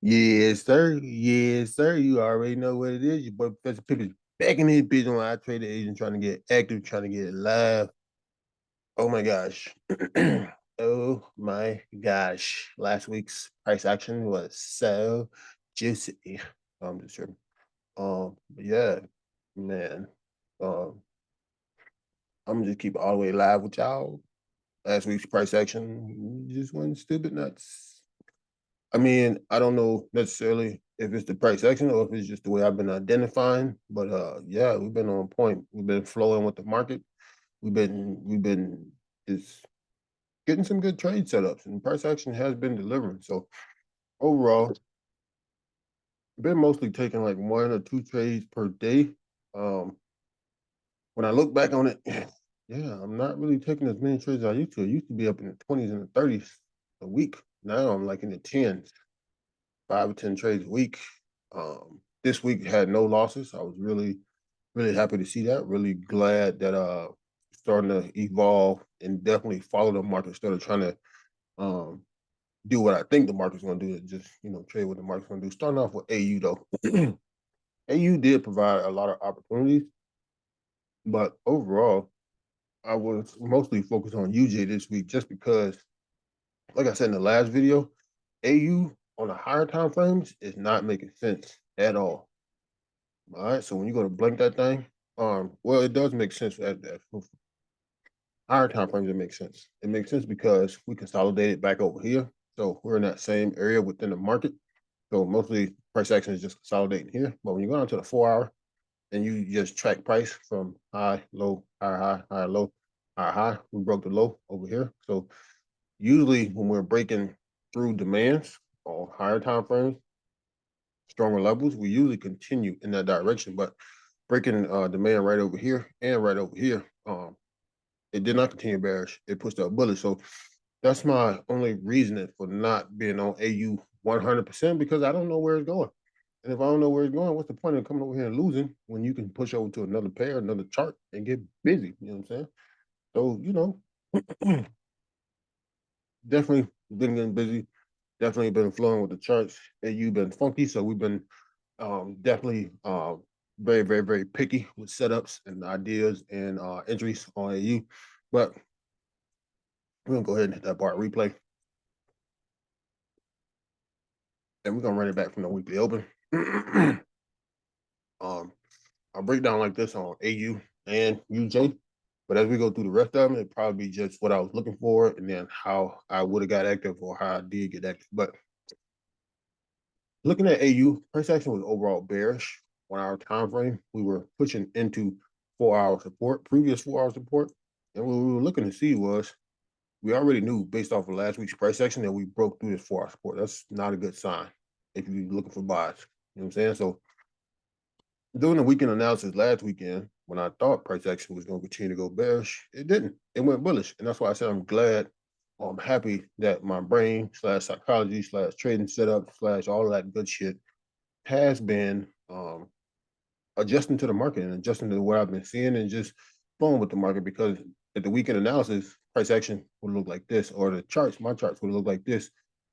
Yes, sir. Yes, sir. You already know what it is. Your boy Professor Pip is back in his bitch on I Trade Agent, trying to get active, trying to get live. Oh my gosh. Oh my gosh. Last week's price action was so juicy. I'm just sure. But yeah, man. Um, I'm gonna just keep it all the way live with y'all. Last week's price action just went stupid nuts. I mean, I don't know necessarily if it's the price action or if it's just the way I've been identifying, but yeah, we've been on point. We've been flowing with the market. We've been just getting some good trade setups, and price action has been delivering. So overall, been mostly taking like 1 or 2 trades per day. Um, when I look back on it, yeah, I'm not really taking as many trades as I used to. I used to be up in the 20s and the 30s a week. Now I'm like in the 10s, 5 or 10 trades a week. This week had no losses. I was really happy to see that. Really glad that starting to evolve and definitely follow the market instead of trying to um do what I think the market's gonna do, just trade what the market's gonna do. Starting off with AU though. AU did provide a lot of opportunities, but overall I was mostly focused on UJ this week just because, like I said in the last video, AU on the higher time frames is not making sense at all. All right, so when you go to blink that thing, well, it does make sense at higher time frames. It makes sense. It makes sense because we consolidated back over here, so we're in that same area within the market. So mostly price action is just consolidating here. But when you go down to the 4 hour and you just track price from high, low, high, high, low, high, we broke the low over here. So usually when we're breaking through demands on higher time frames, stronger levels, we usually continue in that direction. But breaking demand right over here and right over here, it did not continue bearish. It pushed up bullish. So that's my only reasoning for not being on AU 100% because I don't know where it's going. And if I don't know where it's going, what's the point of coming over here and losing when you can push over to another pair, another chart, and get busy? You know what I'm saying? So, definitely been getting busy. Definitely been flowing with the charts. AU been funky, so we've been definitely very, very, very picky with setups and ideas and entries on AU. But we're gonna go ahead and hit that bar replay, and we're gonna run it back from the weekly open. I'll break down like this on AU and UJ, but as we go through the rest of them, it'd probably be just what I was looking for, and then how I would have got active or how I did get active. But looking at AU, price action was overall bearish. 1 hour time frame, we were pushing into 4 hour support, previous 4 hour support, and what we were looking to see was we already knew based off of last week's price action that we broke through this 4 hour support. That's not a good sign if you're looking for buys. You know what I'm saying? So doing the weekend analysis last weekend, when I thought price action was going to continue to go bearish, it didn't. It went bullish, and that's why I said I'm glad. I'm happy that my brain slash psychology slash trading setup slash all of that good shit has been adjusting to the market and adjusting to what I've been seeing and just flowing with the market because at the weekend analysis, price action would look like this, or the charts, my charts would look like this.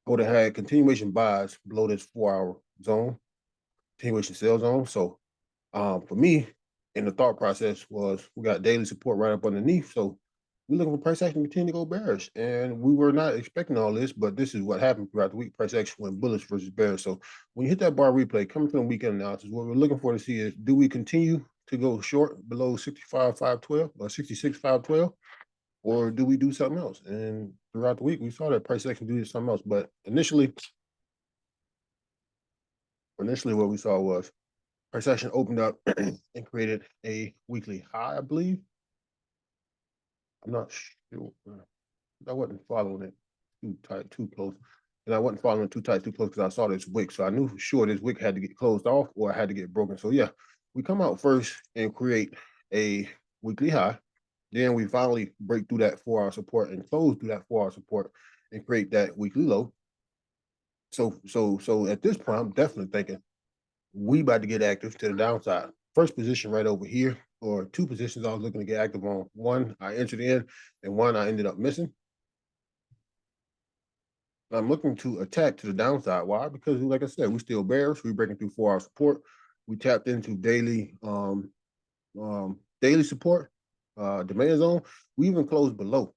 I would have had continuation buys below this 4 hour zone, continuation sell zone. So for me, in the thought process was we got daily support right up underneath. So we're looking for price action to continue to go bearish. And we were not expecting all this, but this is what happened throughout the week. Price action went bullish versus bearish. So when you hit that bar replay, coming from the weekend analysis, what we're looking for to see is do we continue to go short below 65,512 or 66,512? Or do we do something else? And throughout the week, we saw that price action do something else. But initially what we saw was price action opened up and created a weekly high, I believe. I'm not sure. I wasn't following it too tight, too close. And I wasn't following it too tight, too close because I saw this wick. So I knew for sure this wick had to get closed off or I had to get broken. So yeah, we come out first and create a weekly high. Then we finally break through that 4 hour support and close through that 4 hour support and create that weekly low. So at this point, I'm definitely thinking we about to get active to the downside. First position right over here, or 2 positions I was looking to get active on. One I entered in, and one I ended up missing. I'm looking to attack to the downside. Why? Because like I said, we still bearish. We breaking through 4-hour support. We tapped into daily support, demand zone. We even closed below.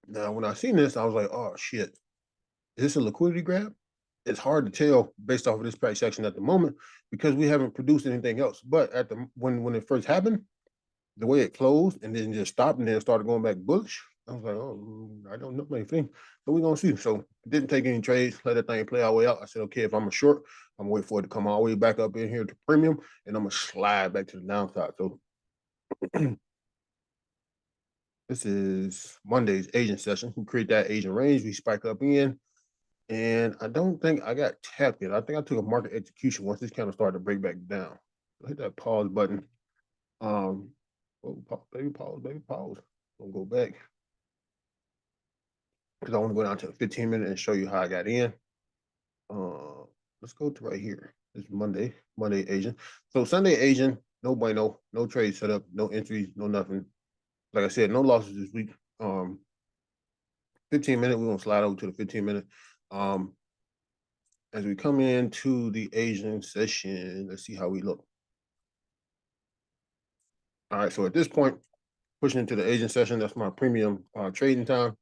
Now, when I seen this, I was like, oh shit, is this a liquidity grab? It's hard to tell based off of this price action at the moment because we haven't produced anything else. But at the when it first happened, the way it closed and then just stopped and then started going back bullish, I was like, oh, I don't know anything. So we're gonna see. So didn't take any trades, let that thing play our way out. I said, okay, if I'm a short, I'm gonna wait for it to come all the way back up in here to premium, and I'm gonna slide back to the downside. So this is Monday's agent session. We create that agent range, we spike up in. And I don't think I got tapped yet. I think I took a market execution once this kind of started to break back down. Hit that pause button. Oh, baby, pause, baby, pause. I'll go back because I want to go down to 15 minutes and show you how I got in. Let's go to right here. It's Monday Asian. So Sunday Asian, no bueno, no trade setup, no entries, no nothing. Like I said, no losses this week. 15 minute, we're gonna slide over to the 15 minute. As we come into the Asian session, let's see how we look. All right, so at this point, pushing into the Asian session, that's my premium trading time.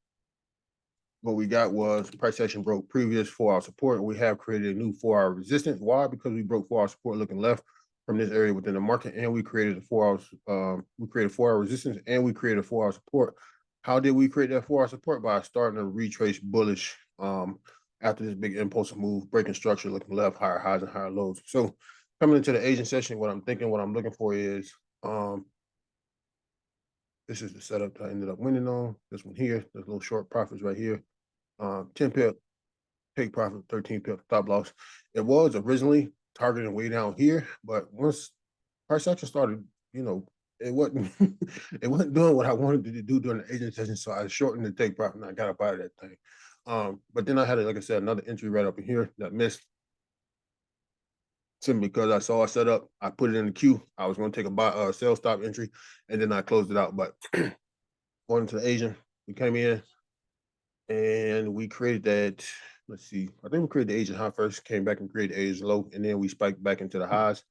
What we got was price action broke previous 4-hour support, and we have created a new 4-hour resistance. Why? Because we broke 4-hour support looking left from this area within the market, and we created a 4-hour resistance, and we created a 4-hour support. How did we create that 4-hour support? By starting to retrace bullish after this big impulsive move, breaking structure, looking left, higher highs and higher lows. So coming into the Asian session, what I'm thinking, what I'm looking for is this is the setup that I ended up winning on. This one here, there's little short profits right here. 10 pip, take profit, 13 pip, stop loss. It was originally targeting way down here, but once price action started, it wasn't it wasn't doing what I wanted to do during the agent session. So I shortened the take profit and I got up out of that thing. But then I had, like I said, another entry right up in here that missed. Simply because I saw a setup, I put it in the queue. I was going to take a sell stop entry, and then I closed it out. But going to the Asian, we came in and we created that. Let's see, I think we created the Asian high first, came back and created the Asian low, and then we spiked back into the highs.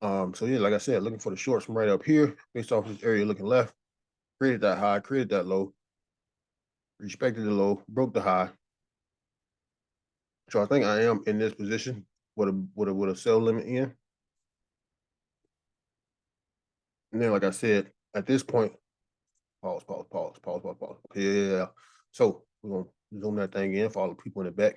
So yeah, like I said, looking for the shorts from right up here, based off this area looking left, created that high, created that low, respected the low, broke the high. So I think I am in this position with a sell limit in. And then, like I said, at this point, pause. Yeah. So we're gonna zoom that thing in for all the people in the back.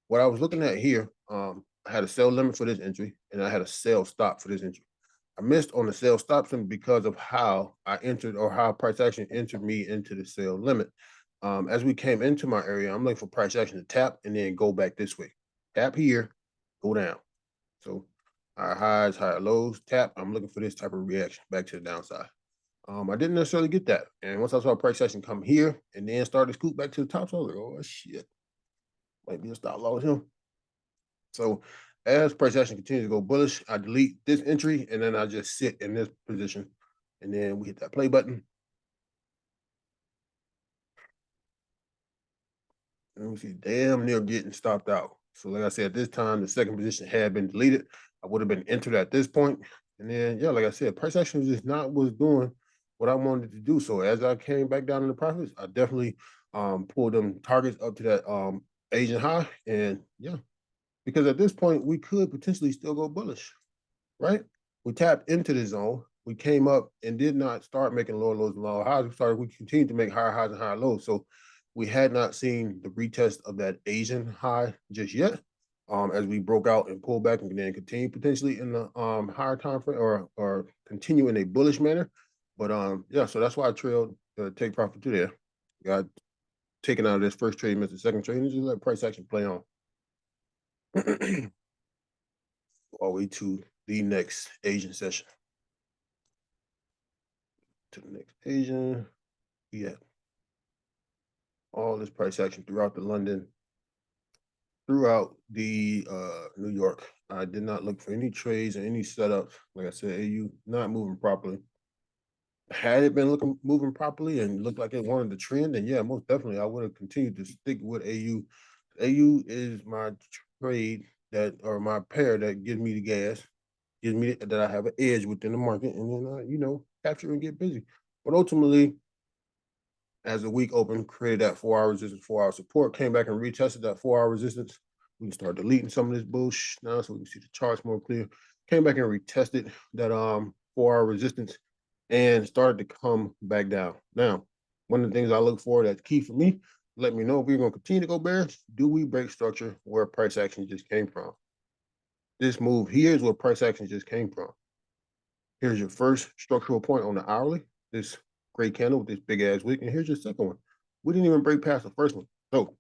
What I was looking at here, I had a sell limit for this entry, and I had a sell stop for this entry. I missed on the sell stop simply because of how I entered or how price action entered me into the sell limit. As we came into my area, I'm looking for price action to tap and then go back this way. Tap here, go down. So higher highs, higher lows, tap. I'm looking for this type of reaction back to the downside. I didn't necessarily get that. And once I saw price action come here and then start to scoot back to the top, so I was like, oh shit, might be a stop loss him. So as price action continues to go bullish, I delete this entry and then I just sit in this position. And then we hit that play button. And we see damn near getting stopped out. So like I said, at this time, the second position had been deleted. I would have been entered at this point. And then, yeah, like I said, price action was just not was doing what I wanted to do. So as I came back down in the profits, I definitely pulled them targets up to that Asian high. And yeah, because at this point, we could potentially still go bullish, right? We tapped into the zone. We came up and did not start making lower lows and lower highs. We continued to make higher highs and higher lows. So we had not seen the retest of that Asian high just yet. As we broke out and pulled back and then continue potentially in the higher time frame or continue in a bullish manner. But yeah, so that's why I trailed take profit to there. Got taken out of this first trade, missed the second trade, and just let price action play on. All the way to the next Asian session. To the next Asian. Yeah. All this price action throughout the London, throughout the New York. I did not look for any trades or any setups. Like I said, AU not moving properly. Had it been moving properly and looked like it wanted to trend, then yeah, most definitely I would have continued to stick with AU AU is my trade that, or my pair that gives me the gas, gives me that I have an edge within the market, and then capture and get busy. But ultimately, as the week opened, created that 4 hour resistance, 4 hour support, came back and retested that 4 hour resistance. We can start deleting some of this bullshit now so we can see the charts more clear. Came back and retested that 4 hour resistance and started to come back down. Now, one of the things I look for that's key for me, let me know if we're going to continue to go bearish. Do we break structure where price action just came from? This move here is where price action just came from. Here's your first structural point on the hourly, this gray candle with this big ass wick, and here's your second one. We didn't even break past the first one. So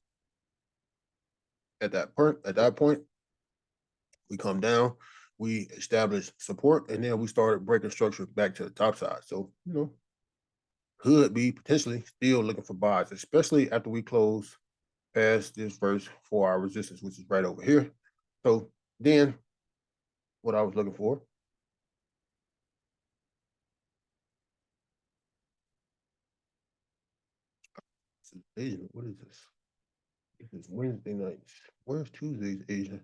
at that point, we come down, we establish support, and then we started breaking structure back to the top side. So, could be potentially still looking for buys, especially after we close past this first 4 hour resistance, which is right over here. So then what I was looking for, Asian, what is this? This is Wednesday night. Where's Tuesday's Asian?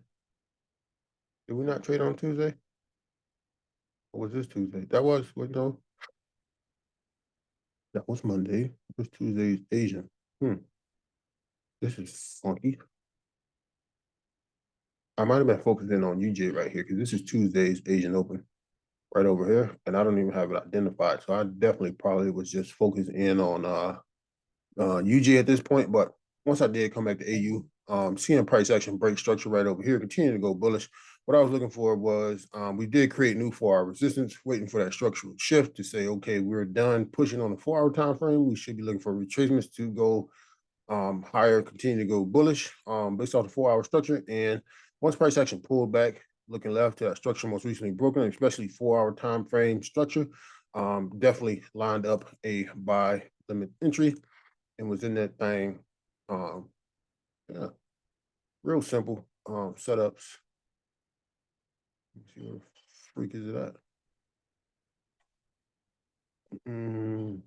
Did we not trade on Tuesday? Or was this Tuesday? That was, no, that was Monday. It was Tuesday's Asian. This is funky. I might have been focusing on UJ right here because this is Tuesday's Asian Open right over here, and I don't even have it identified. So I definitely probably was just focused in on UJ at this point. But once I did come back to AU, seeing price action break structure right over here, continue to go bullish. What I was looking for was we did create new 4 hour resistance, waiting for that structural shift to say, okay, we're done pushing on the 4 hour time frame. We should be looking for retracements to go higher, continue to go bullish based off the 4 hour structure. And once price action pulled back, looking left to that structure most recently broken, especially 4 hour time frame structure, definitely lined up a buy limit entry and was in that thing. Yeah, real simple setups. Let's see where the freak is it at? I'm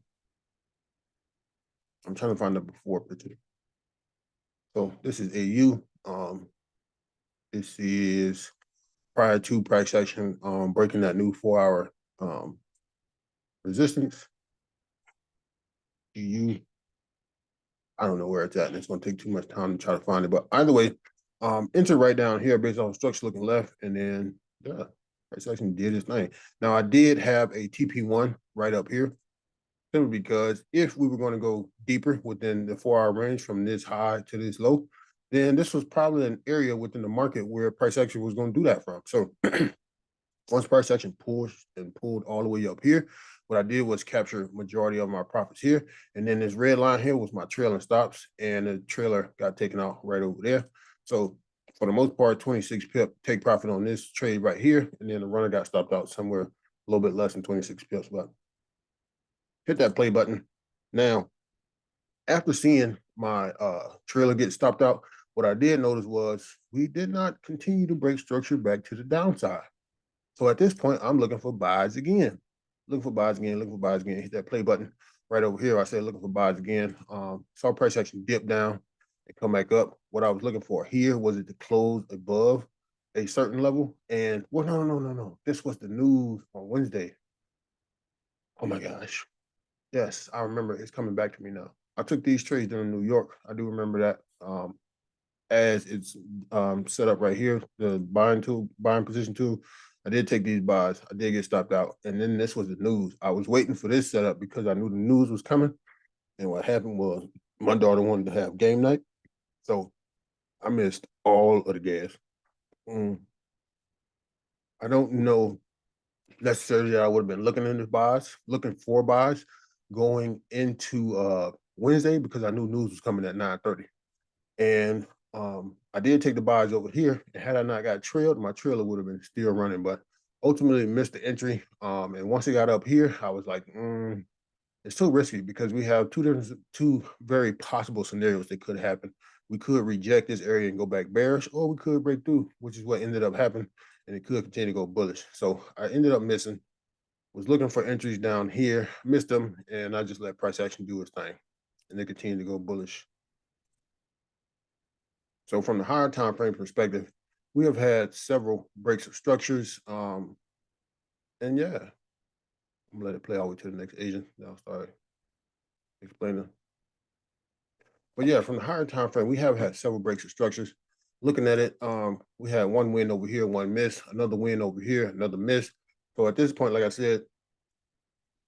trying to find the before picture. So this is AU. This is prior to price action breaking that new 4 hour resistance. EU, I don't know where it's at, and it's going to take too much time to try to find it. But either way, enter right down here based on structure looking left, and then yeah, price action did its thing. Now I did have a TP1 right up here, simply because if we were going to go deeper within the 4 hour range from this high to this low, then this was probably an area within the market where price action was going to do that from. So once price action pulled all the way up here, what I did was capture majority of my profits here. And then this red line here was my trailing stops, and the trailer got taken out right over there. So for the most part, 26 pip take profit on this trade right here. And then the runner got stopped out somewhere a little bit less than 26 pips, but hit that play button. Now, after seeing my trailer get stopped out, what I did notice was we did not continue to break structure back to the downside. So at this point, I'm looking for buys again. Looking for buys again, looking for buys again. Hit that play button right over here. I said looking for buys again. Saw price action dip down and come back up. What I was looking for here was it to close above a certain level. And well, no. This was the news on Wednesday. Oh my gosh. Yes, I remember. It's coming back to me now. I took these trades in New York. I do remember that. As it's set up right here, the buying position tool. I did take these buys. I did get stopped out. And then this was the news. I was waiting for this setup because I knew the news was coming. And what happened was my daughter wanted to have game night. So I missed all of the gas. I don't know necessarily that I would have been looking for buys going into Wednesday, because I knew news was coming at 9:30. And I did take the buys over here. And had I not got trailed, my trailer would have been still running, but ultimately missed the entry. And once it got up here, I was like, it's too risky, because we have two very possible scenarios that could happen. We could reject this area and go back bearish, or we could break through, which is what ended up happening, and it could continue to go bullish. So I ended up missing, was looking for entries down here, missed them, and I just let price action do its thing, and they continued to go bullish. So from the higher time frame perspective, we have had several breaks of structures. And yeah, I'm gonna let it play all the way to the next agent. Then I'll start explaining. But yeah, from the higher time frame, we have had several breaks of structures. Looking at it, we had one win over here, one miss, another win over here, another miss. So at this point, like I said,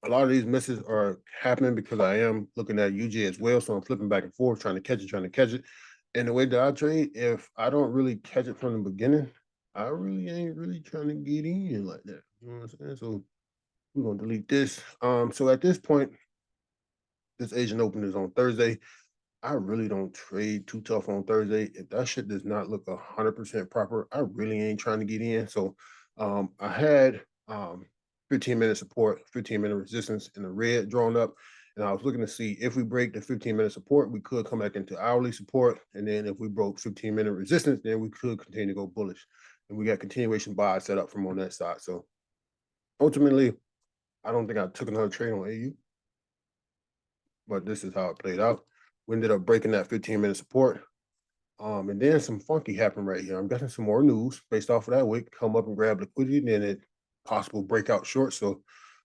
a lot of these misses are happening because I am looking at UJ as well. So I'm flipping back and forth, trying to catch it, trying to catch it. And the way that I trade, if I don't really catch it from the beginning, I really ain't really trying to get in like that. You know what I'm saying? So we're gonna delete this. So at this point, this Asian Open is on Thursday. I really don't trade too tough on Thursday. If that shit does not look 100% proper, I really ain't trying to get in. So I had 15-minute support, 15-minute resistance in the red drawn up. And I was looking to see if we break the 15-minute support, we could come back into hourly support. And then if we broke 15-minute resistance, then we could continue to go bullish. And we got continuation buy set up from on that side. So ultimately, I don't think I took another trade on AU, but this is how it played out. We ended up breaking that 15-minute support. And then some funky happened right here. I'm getting some more news based off of that wick, come up and grab liquidity, and then it possible breakout short. So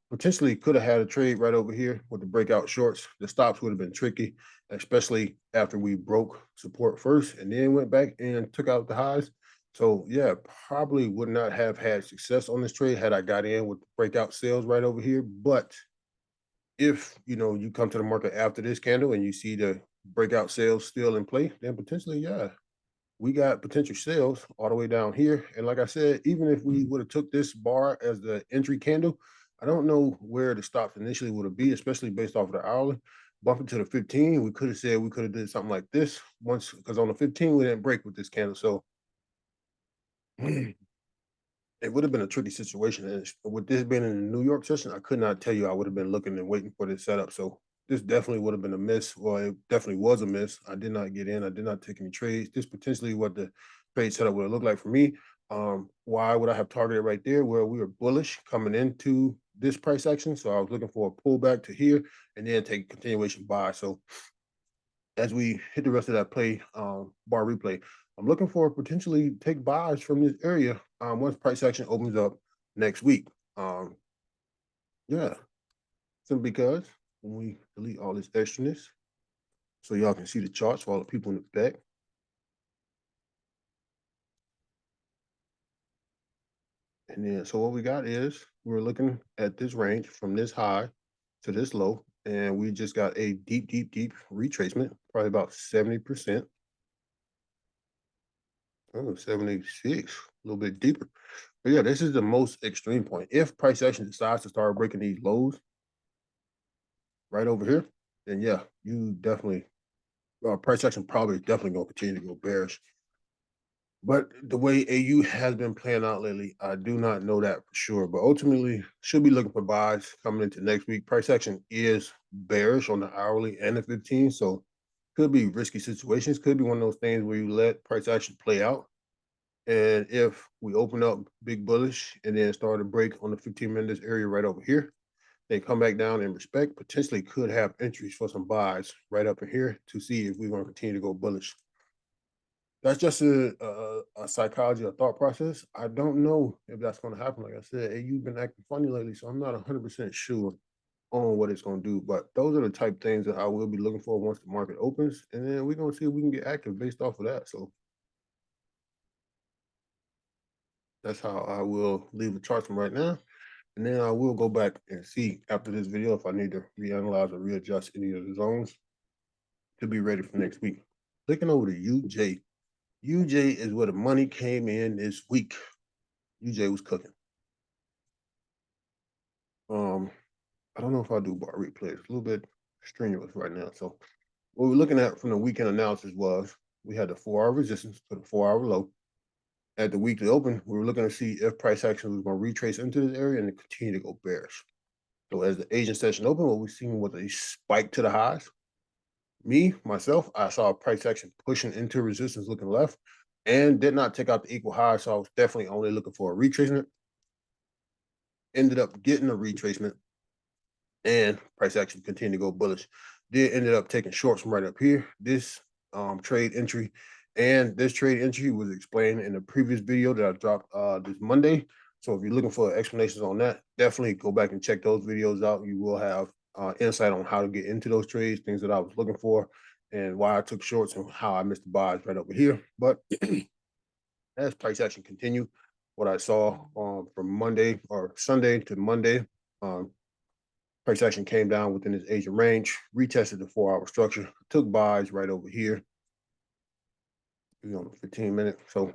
potentially could have had a trade right over here with the breakout shorts. The stops would have been tricky, especially after we broke support first and then went back and took out the highs. So yeah, probably would not have had success on this trade had I got in with the breakout sales right over here. But if you come to the market after this candle and you see the breakout sales still in play, then potentially, yeah, we got potential sales all the way down here. And like I said, even if we would have took this bar as the entry candle, I don't know where the stops initially would have been, especially based off of the hourly. Bumping to the 15, we could have said we could have did something like this once, because on the 15 we didn't break with this candle. So it would have been a tricky situation. And with this being in the New York session, I could not tell you I would have been looking and waiting for this setup. So this definitely would have been a miss. Well, it definitely was a miss. I did not get in. I did not take any trades. This potentially what the trade setup would have looked like for me. Why would I have targeted right there where we were bullish coming into this price action? So I was looking for a pullback to here and then take continuation buy. So as we hit the rest of that play bar replay, I'm looking for potentially take buys from this area once price action opens up next week. Yeah, simply because when we delete all this extraness, so y'all can see the charts for all the people in the back. And then, so what we got is we're looking at this range from this high to this low, and we just got a deep, deep, deep retracement, probably about 70%. Oh, 76, a little bit deeper. But yeah, this is the most extreme point. If price action decides to start breaking these lows right over here, then yeah, you definitely price action probably definitely gonna continue to go bearish. But the way AU has been playing out lately, I do not know that for sure. But ultimately, should be looking for buys coming into next week. Price action is bearish on the hourly and the 15, so could be risky situations. Could be one of those things where you let price action play out. And if we open up big bullish and then start a break on the 15 minutes area right over here, they come back down in respect, potentially could have entries for some buys right up in here to see if we're going to continue to go bullish. That's just a psychology, a thought process. I don't know if that's going to happen. Like I said, hey, you've been acting funny lately, so I'm not 100% sure on what it's going to do. But those are the type things that I will be looking for once the market opens. And then we're going to see if we can get active based off of that. So that's how I will leave the charts from right now. And then I will go back and see after this video if I need to reanalyze or readjust any of the zones to be ready for next week. Clicking over to UJ. UJ is where the money came in this week. UJ was cooking. I don't know if I do bar replays. It's a little bit strenuous right now. So what we're looking at from the weekend analysis was we had the 4-hour resistance to the 4-hour low. At the weekly open, we were looking to see if price action was going to retrace into this area and continue to go bearish. So as the Asian session opened, what we seen was a spike to the highs. Me, myself, I saw price action pushing into resistance looking left and did not take out the equal high. So I was definitely only looking for a retracement. Ended up getting a retracement and price action continued to go bullish. Did ended up taking shorts from right up here. This trade entry And this trade entry was explained in a previous video that I dropped this Monday. So if you're looking for explanations on that, definitely go back and check those videos out. You will have insight on how to get into those trades, things that I was looking for, and why I took shorts and how I missed the buys right over here. But as price action continued, what I saw from Monday or Sunday to Monday, um, price action came down within its Asian range, retested the 4-hour structure, took buys right over here, 15 minutes. So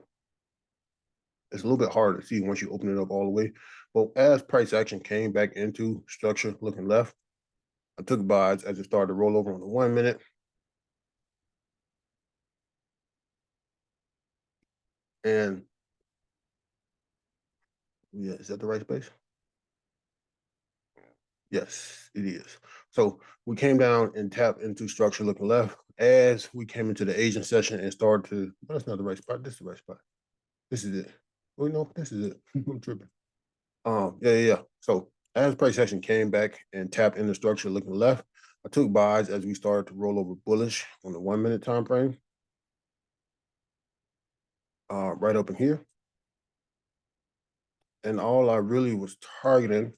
it's a little bit harder to see once you open it up all the way. But as price action came back into structure looking left, I took buys as it started to roll over on the 1 minute. And yeah, is that the right space? Yes, it is. So we came down and tapped into structure looking left. As we came into the Asian session and started to, well, that's not the right spot. This is the right spot. This is it. Oh no, this is it. I'm tripping. Yeah. So as price action came back and tapped in the structure looking left, I took buys as we started to roll over bullish on the 1 minute time frame. Right up in here. And all I really was targeting,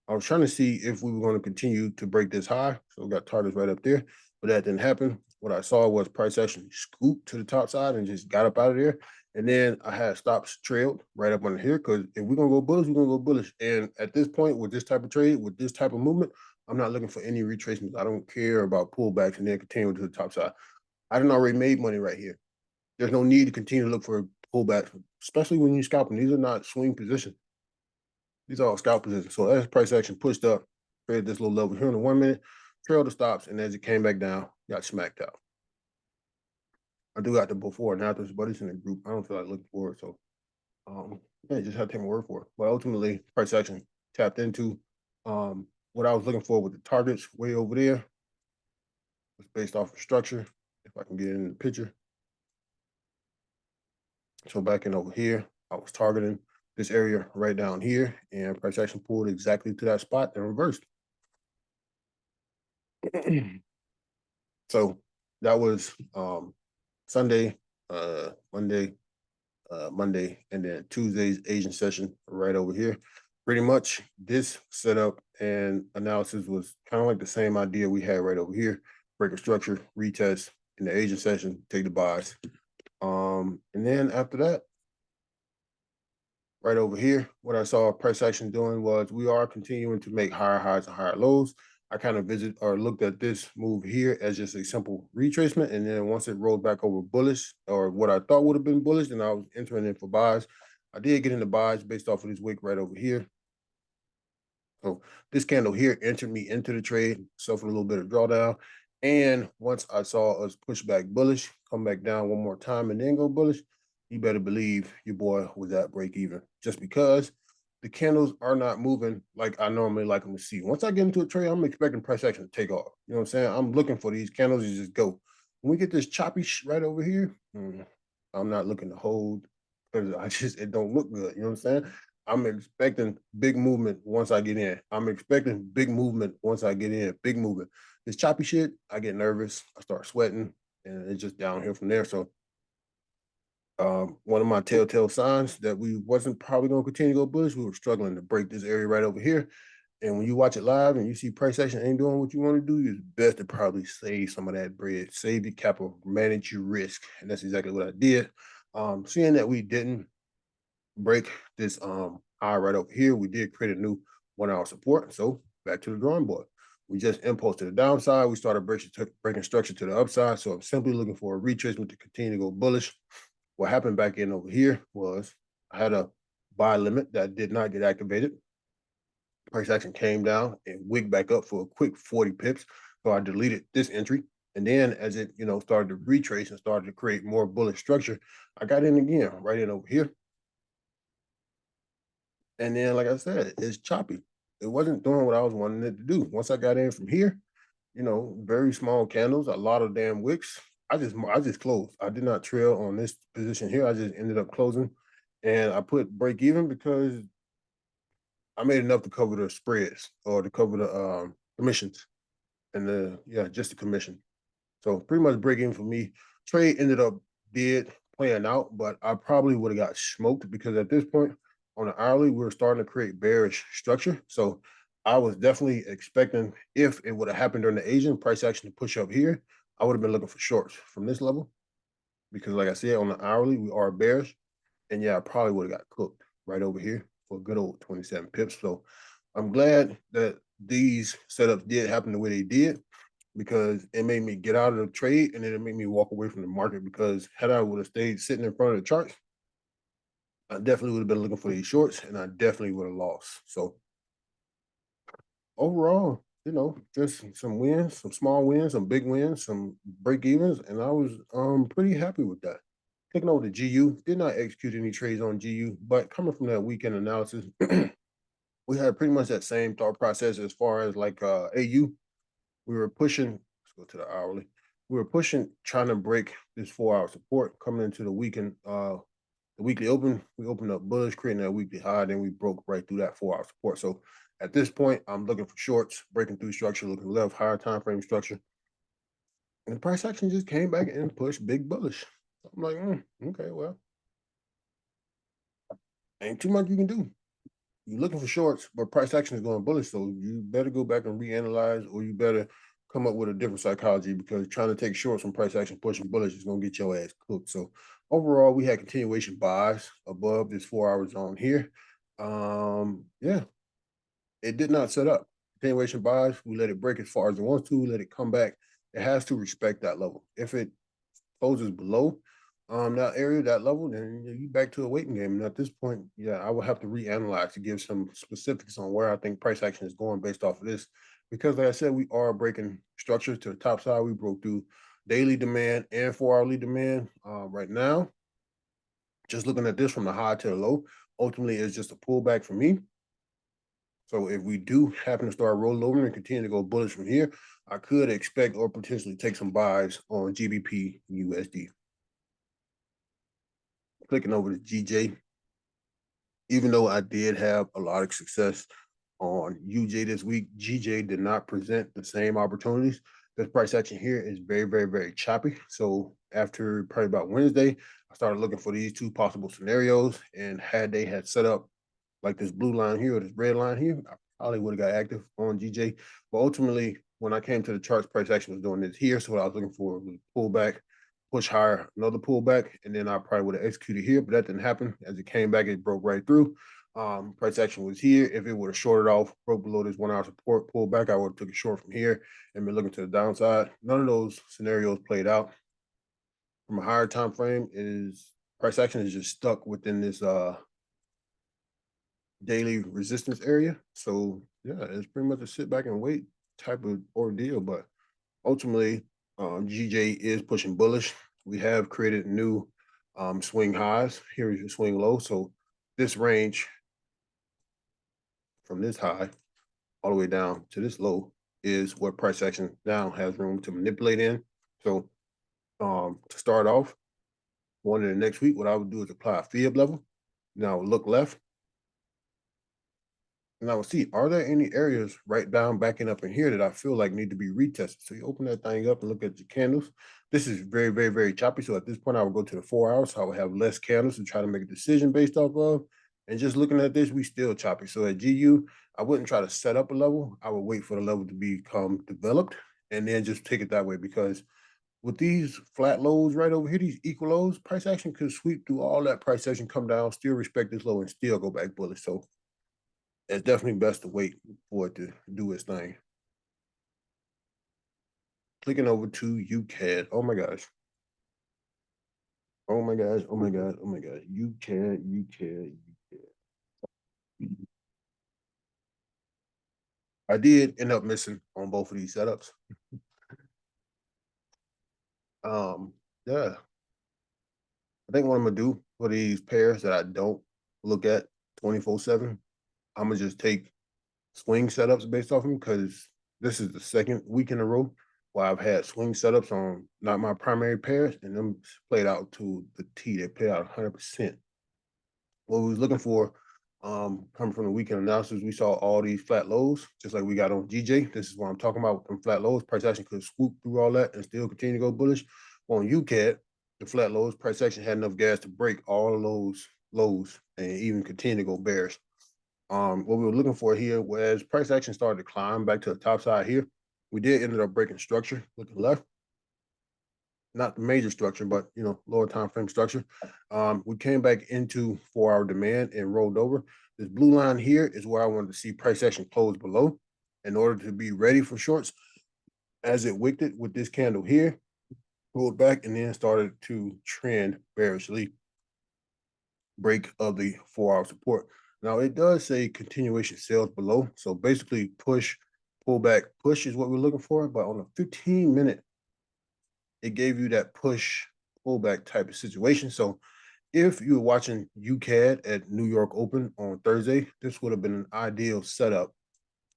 I was trying to see if we were going to continue to break this high. So we got targets right up there, but that didn't happen. What I saw was price action scoop to the top side and just got up out of there. And then I had stops trailed right up under here because if we're going to go bullish, we're going to go bullish. And at this point, with this type of trade, with this type of movement, I'm not looking for any retracements. I don't care about pullbacks and then continue to the top side. I done already made money right here. There's no need to continue to look for pullbacks, especially when you're scalping. These are not swing positions. These are all scalp positions. So as price action pushed up, created this little level here in the 1 minute, trailed the stops, and as it came back down, got smacked out. I do got the before and afters, but it's in the group. I don't feel like looking for it. So yeah, just have to take my word for it. But ultimately, price action tapped into what I was looking for with the targets way over there. It's based off of structure. If I can get in the picture. So back in over here, I was targeting this area right down here, and price action pulled exactly to that spot and reversed. So that was Sunday, Monday, and then Tuesday's Asian session right over here. Pretty much this setup and analysis was kind of like the same idea we had right over here. Break a structure, retest in the Asian session, take the buys. And then after that, right over here, what I saw price action doing was we are continuing to make higher highs and higher lows. I kind of looked at this move here as just a simple retracement. And then once it rolled back over bullish, or what I thought would have been bullish, then I was entering in for buys. I did get into buys based off of this wick right over here. So this candle here entered me into the trade, suffered a little bit of drawdown. And once I saw us push back bullish, come back down one more time and then go bullish, you better believe your boy was at break even. Just because the candles are not moving like I normally like them to see. Once I get into a trade, I'm expecting price action to take off. You know what I'm saying? I'm looking for these candles to just go. When we get this choppy right over here, I'm not looking to hold because it don't look good. You know what I'm saying? I'm expecting big movement once I get in. I'm expecting big movement once I get in. Big movement. This choppy shit, I get nervous. I start sweating, and it's just downhill from there. So, one of my telltale signs that we wasn't probably going to continue to go bullish. We were struggling to break this area right over here. And when you watch it live and you see price action ain't doing what you want to do, it's best to probably save some of that bread, save your capital, manage your risk, and that's exactly what I did. Seeing that we didn't break this high right over here, we did create a new 1 hour support. So back to the drawing board. We just impulsed to the downside. We started breaking structure to the upside. So I'm simply looking for a retracement to continue to go bullish. What happened back in over here was I had a buy limit that did not get activated. Price action came down and wigged back up for a quick 40 pips. So I deleted this entry. And then as it, started to retrace and started to create more bullish structure, I got in again, right in over here. And then, like I said, it's choppy. It wasn't doing what I was wanting it to do. Once I got in from here, very small candles, a lot of damn wicks. I just closed. I did not trail on this position here. I just ended up closing, and I put break even because I made enough to cover the spreads or to cover the commissions and just the commission. So pretty much break even for me. Trade ended up did plan out, but I probably would have got smoked because at this point on the hourly, we were starting to create bearish structure. So I was definitely expecting if it would have happened during the Asian price action to push up here, I would have been looking for shorts from this level because, like I said, on the hourly, we are bearish. And yeah, I probably would have got cooked right over here for a good old 27 pips. So I'm glad that these setups did happen the way they did because it made me get out of the trade and then it made me walk away from the market because had I would have stayed sitting in front of the charts, I definitely would have been looking for these shorts and I definitely would have lost. So overall, just some wins, some small wins, some big wins, some break evens, and I was pretty happy with that. Taking over the GU, did not execute any trades on GU, but coming from that weekend analysis, we had pretty much that same thought process as far as like AU. We were pushing, let's go to the hourly. We were pushing, trying to break this 4 hour support coming into the weekend. The weekly open, we opened up bullish, creating that weekly high, then we broke right through that 4 hour support. So at this point, I'm looking for shorts, breaking through structure, looking left, higher time frame structure. And the price action just came back and pushed big bullish. So I'm like, okay, well, ain't too much you can do. You're looking for shorts, but price action is going bullish. So you better go back and reanalyze, or you better come up with a different psychology because trying to take shorts from price action pushing bullish is going to get your ass cooked. So overall, we had continuation buys above this 4 hour zone here. Yeah, it did not set up. Continuation buys, we let it break as far as it wants to, we let it come back. It has to respect that level. If it closes below that area, that level, then you back to a waiting game. And at this point, yeah, I will have to reanalyze to give some specifics on where I think price action is going based off of this. Because like I said, we are breaking structure to the top side. We broke through daily demand and 4 hourly demand right now. Just looking at this from the high to the low, ultimately it's just a pullback for me. So if we do happen to start rolling over and continue to go bullish from here, I could expect or potentially take some buys on GBP USD. Clicking over to GJ, even though I did have a lot of success on UJ this week, GJ did not present the same opportunities. This price action here is very, very, very choppy. So after probably about Wednesday, I started looking for these two possible scenarios. And had they had set up like this blue line here or this red line here, I probably would have got active on GJ. But ultimately, when I came to the charts, price action was doing this here. So what I was looking for was a pullback, push higher, another pullback, and then I probably would have executed here, but that didn't happen. As it came back, it broke right through. Price action was here. If it would have shorted off, broke below this 1 hour support, pulled back, I would have took a short from here and been looking to the downside. None of those scenarios played out. From a higher time frame, is price action is just stuck within this daily resistance area. So yeah, it's pretty much a sit back and wait type of ordeal. But ultimately, GJ is pushing bullish. We have created new swing highs. Here is your swing low. So this range from this high all the way down to this low is what price action now has room to manipulate in. So to start off, one in the next week, what I would do is apply a fib level. Now look left. And I will see, are there any areas right down backing up in here that I feel like need to be retested? So you open that thing up and look at your candles. This is very, very, very choppy. So at this point, I would go to the 4 hours. So I would have less candles to try to make a decision based off of. And just looking at this, we still choppy. So at GU, I wouldn't try to set up a level. I would wait for the level to become developed and then just take it that way. Because with these flat lows right over here, these equal lows, price action could sweep through all that price action, come down, still respect this low and still go back bullish. So it's definitely best to wait for it to do its thing. Clicking over to UCAD. Oh my gosh. Oh my gosh. Oh my god. Oh my god. UCAD. I did end up missing on both of these setups. Yeah. I think what I'm gonna do for these pairs that I don't look at 24/7, I'm gonna just take swing setups based off them because this is the second week in a row where I've had swing setups on not my primary pairs, and them played out to the T. They played out 100%. What we was looking for, coming from the weekend analysis, we saw all these flat lows, just like we got on GJ. This is what I'm talking about with them flat lows. Price action could swoop through all that and still continue to go bullish. On UCAD, the flat lows. Price action had enough gas to break all of those lows and even continue to go bearish. What we were looking for here was price action started to climb back to the top side here. We did ended up breaking structure looking left, not the major structure, but lower time frame structure. We came back into 4-hour demand and rolled over. This blue line here is where I wanted to see price action close below in order to be ready for shorts. As it wicked it with this candle here, pulled back and then started to trend bearishly, break of the 4-hour support. Now it does say continuation sales below. So basically push, pull back, push is what we're looking for. But on a 15-minute, it gave you that push, pullback type of situation. So if you were watching UCAD at New York Open on Thursday, this would have been an ideal setup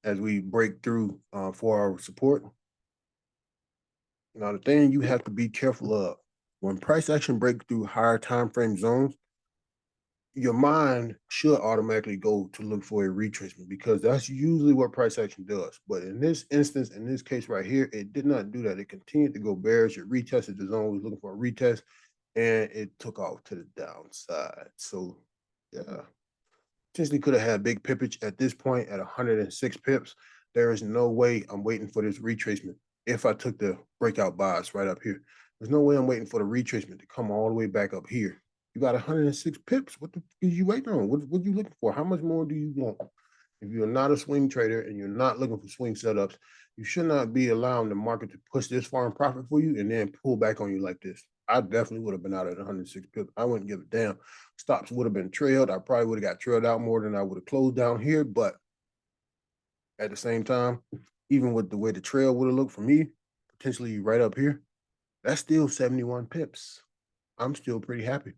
as we break through 4-hour support. Now, the thing you have to be careful of, when price action breaks through higher time frame zones, your mind should automatically go to look for a retracement because that's usually what price action does. But in this instance, in this case right here, it did not do that. It continued to go bearish. It retested the zone. It was looking for a retest, and it took off to the downside. So, yeah, potentially could have had big pippage at this point at 106 pips. There is no way I'm waiting for this retracement. If I took the breakout bias right up here, there's no way I'm waiting for the retracement to come all the way back up here. You got 106 pips. What the is you waiting on? What are you looking for? How much more do you want? If you're not a swing trader and you're not looking for swing setups, you should not be allowing the market to push this far in profit for you and then pull back on you like this. I definitely would have been out at 106 pips. I wouldn't give a damn. Stops would have been trailed. I probably would have got trailed out more than I would have closed down here. But at the same time, even with the way the trail would have looked for me, potentially right up here, that's still 71 pips. I'm still pretty happy,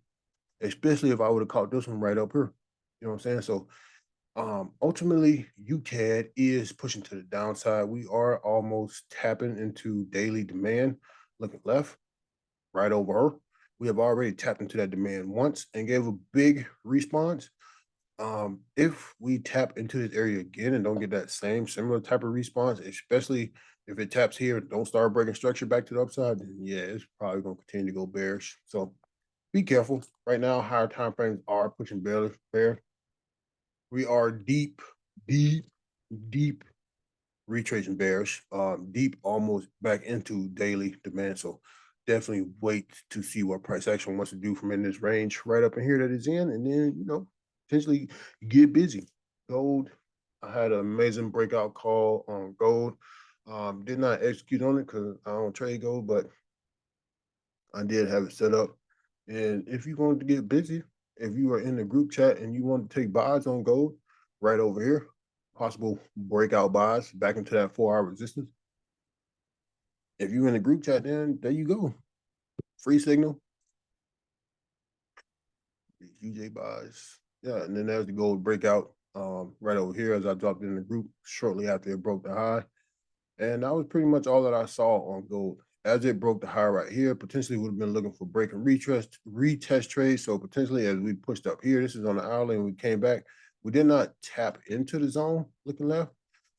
especially if I would have caught this one right up here. You know what I'm saying? So ultimately, UCAD is pushing to the downside. We are almost tapping into daily demand. Looking left, right over her. We have already tapped into that demand once and gave a big response. If we tap into this area again and don't get that same similar type of response, especially if it taps here, don't start breaking structure back to the upside, then yeah, it's probably going to continue to go bearish. So be careful. Right now, higher time frames are pushing bear. We are deep, deep, deep retracing bearish, deep almost back into daily demand. So definitely wait to see what price action wants to do from in this range right up in here that is in, and then potentially get busy. Gold, I had an amazing breakout call on gold. Did not execute on it because I don't trade gold, but I did have it set up. And if you wanted to get busy, if you are in the group chat and you want to take buys on gold, right over here, possible breakout buys back into that 4-hour resistance. If you're in the group chat, then there you go. Free signal. UJ buys. Yeah, and then there's the gold breakout right over here as I dropped in the group shortly after it broke the high. And that was pretty much all that I saw on gold. As it broke the high right here, potentially would have been looking for break and retest trade. So potentially as we pushed up here, this is on the hourly and we came back. We did not tap into the zone looking left.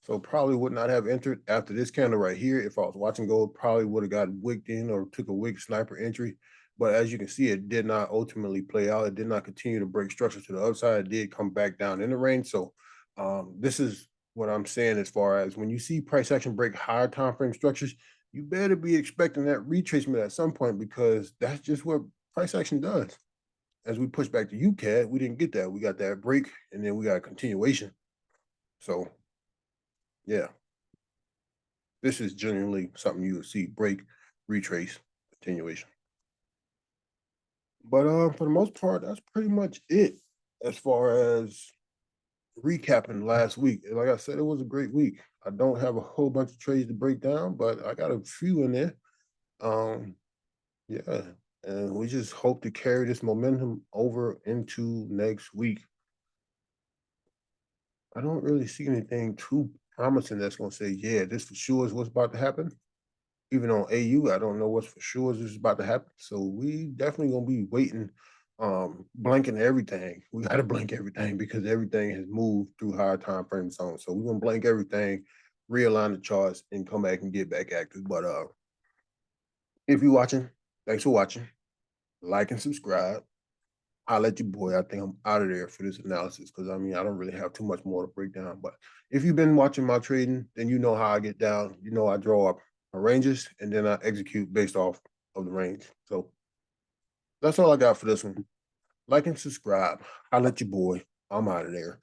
So probably would not have entered after this candle right here. If I was watching gold, probably would have got wicked in or took a wick sniper entry. But as you can see, it did not ultimately play out. It did not continue to break structure to the upside. It did come back down in the range. So this is what I'm saying as far as when you see price action break higher time frame structures, you better be expecting that retracement at some point because that's just what price action does. As we push back to UCAD, we didn't get that. We got that break and then we got a continuation. So, yeah, this is genuinely something you will see break, retrace, continuation. But for the most part, that's pretty much it as far as recapping last week. Like I said, it was a great week. I don't have a whole bunch of trades to break down, but I got a few in there. Yeah, and we just hope to carry this momentum over into next week. I don't really see anything too promising that's going to say, yeah, this for sure is what's about to happen. Even on AU, I don't know what's for sure is about to happen. So we definitely going to be waiting, blanking everything. We got to blank everything because everything has moved through higher time frame zones. So we're going to blank everything, realign the charts, and come back and get back active. But if you're watching, thanks for watching. like and subscribe. I'll let you boy. I think I'm out of there for this analysis because I mean I don't really have too much more to break down. But if you've been watching my trading, then you know how I get down. You know I draw up my ranges and then I execute based off of the range. So that's all I got for this one. Like and subscribe. I'll let you boy. I'm out of there.